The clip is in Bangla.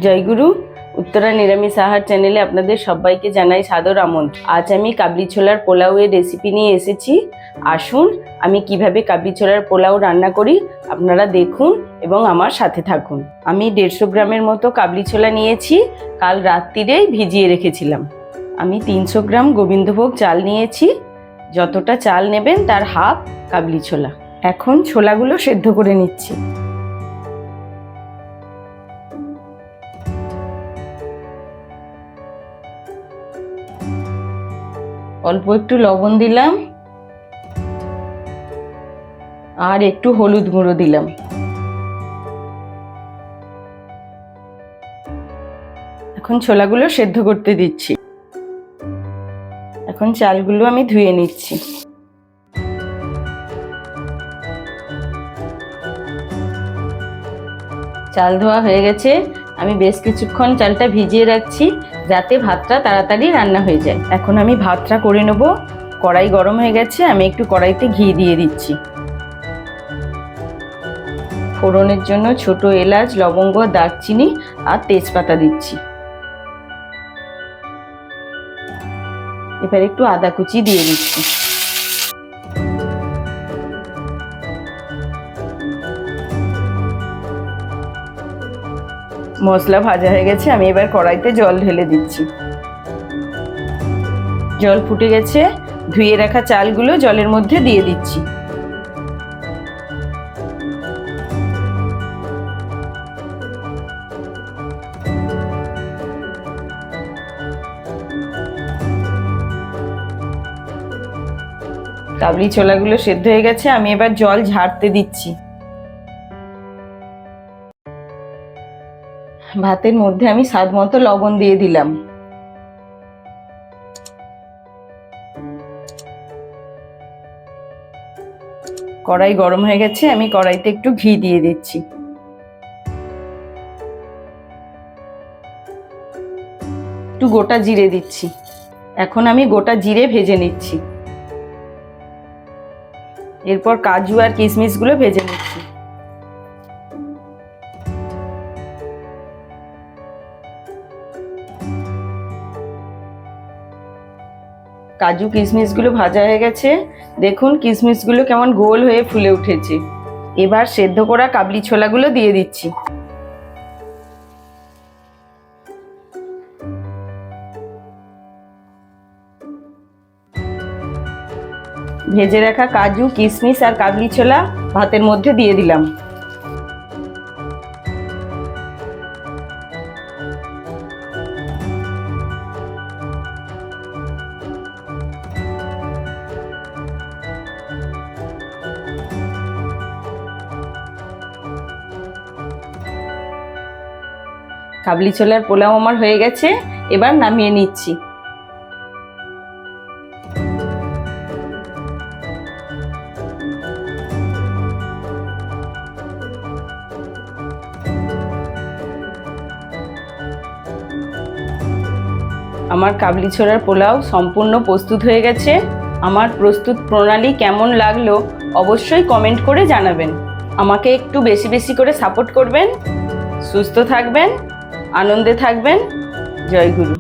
জয়গুরু। উত্তরা নিরামিষ আহার চ্যানেলে আপনাদের সবাইকে জানাই সাদর আমন্ত্রণ। আজ আমি কাবলি ছোলার পোলাওয়ের রেসিপি নিয়ে এসেছি। আসুন আমি কিভাবে কাবলি ছোলার পোলাও রান্না করি আপনারা দেখুন এবং আমার সাথে থাকুন। আমি 150 গ্রামের মতো কাবলি ছোলা নিয়েছি, কাল রাত্রিরেই ভিজিয়ে রেখেছিলাম। আমি 300 গ্রাম গোবিন্দভোগ চাল নিয়েছি, যতটা চাল নেবেন তার হাফ কাবলি ছোলা। এখন ছোলাগুলো সেদ্ধ করে নিচ্ছি। অল্প একটু লবণ দিলাম আর একটু হলুদ গুঁড়ো দিলাম। এখন ছোলাগুলো সেদ্ধ করতে দিচ্ছি। এখন চালগুলো আমি ধুয়ে নিচ্ছি। চাল ধোয়া হয়ে গেছে। আমি বেশ কিছুক্ষণ চালটা ভিজিয়ে রাখছি যাতে ভাতটা তাড়াতাড়ি রান্না হয়ে যায়। এখন আমি ভাতটা করে নেব। কড়াই গরম হয়ে গেছে, আমি একটু কড়াইতে ঘি দিয়ে দিচ্ছি। ফোড়নের জন্য ছোট এলাচ, লবঙ্গ, দারচিনি আর তেজপাতা দিচ্ছি। এবার একটু আদা কুচি দিয়ে দিচ্ছি। মশলা ভাজা হয়ে গেছে, আমি এবার কড়াইতে জল ঢেলে দিচ্ছি। জল ফুটে গেছে, ধুয়ে রাখা চালগুলো জলের মধ্যে দিয়ে দিচ্ছি। কাবলি ছোলাগুলো সেদ্ধ হয়ে গেছে, আমি এবার জল ঝাড়তে দিচ্ছি। ভাতের মধ্যে আমি স্বাদ মতো লবণ দিয়ে দিলাম। কড়াই গরম হয়ে গেছে, আমি কড়াইতে একটু ঘি দিয়ে দিচ্ছি। একটু গোটা জিরে দিচ্ছি। এখন আমি গোটা জিরে ভেজে নিচ্ছি। এরপর কাজু আর কিশমিশগুলো ভেজে নিচ্ছি। কাজু কিশমিশগুলো ভাজা হয়ে গেছে, দেখুন কিশমিশগুলো কেমন গোল হয়ে ফুলে উঠেছে। এবার সেদ্ধ করা কাবলি ছোলাগুলো দিয়ে দিচ্ছি। ভেজে রাখা কাজু, কিশমিশ আর কাবলি ছোলা ভাতের মধ্যে দিয়ে দিলাম। কাবলি ছোলার পোলাও আমার হয়ে গেছে, এবার নামিয়ে নিচ্ছি। আমার কাবলি ছোলার পোলাও সম্পূর্ণ প্রস্তুত হয়ে গেছে। আমার প্রস্তুত প্রণালী কেমন লাগলো অবশ্যই কমেন্ট করে জানাবেন। আমাকে একটু বেশি বেশি করে সাপোর্ট করবেন। সুস্থ থাকবেন, আনন্দে থাকবেন। জয় গুরু।